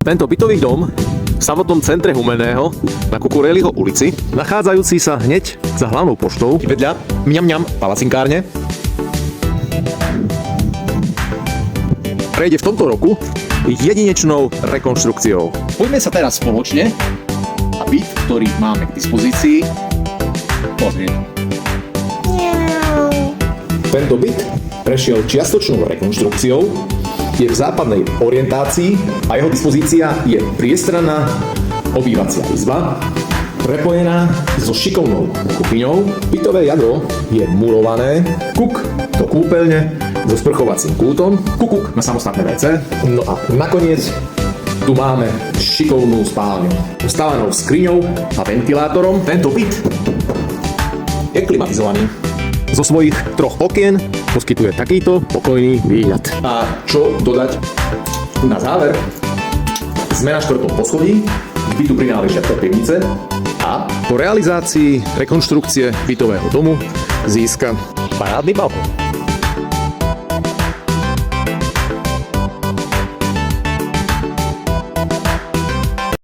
Tento bytový dom v samotnom centre Humenného na Kukureliho ulici, nachádzajúci sa hneď za hlavnou poštou, vedľa mňam palacinkárne, prejde v tomto roku jedinečnou rekonštrukciou. Poďme sa teraz spoločne a byt, ktorý máme k dispozícii, pozrieť. Tento byt prešiel čiastočnou rekonštrukciou, je v západnej orientácii a jeho dispozícia je priestranná obývacia izba, prepojená so šikovnou kuchyňou. Bytové jadro je murované, kuk do kúpeľne so sprchovacím kútom, kukuk na samostatné WC. No a nakoniec tu máme šikovnú spálňu, ustalanou skriňou a ventilátorom. Tento byt je klimatizovaný. Zo svojich 3 okien poskytuje takýto pokojný výhľad. A čo dodať na záver? Sme na 4. poschodí, k bytu prináležia 2 pivnice a po realizácii rekonštrukcie bytového domu získa parádny balkón.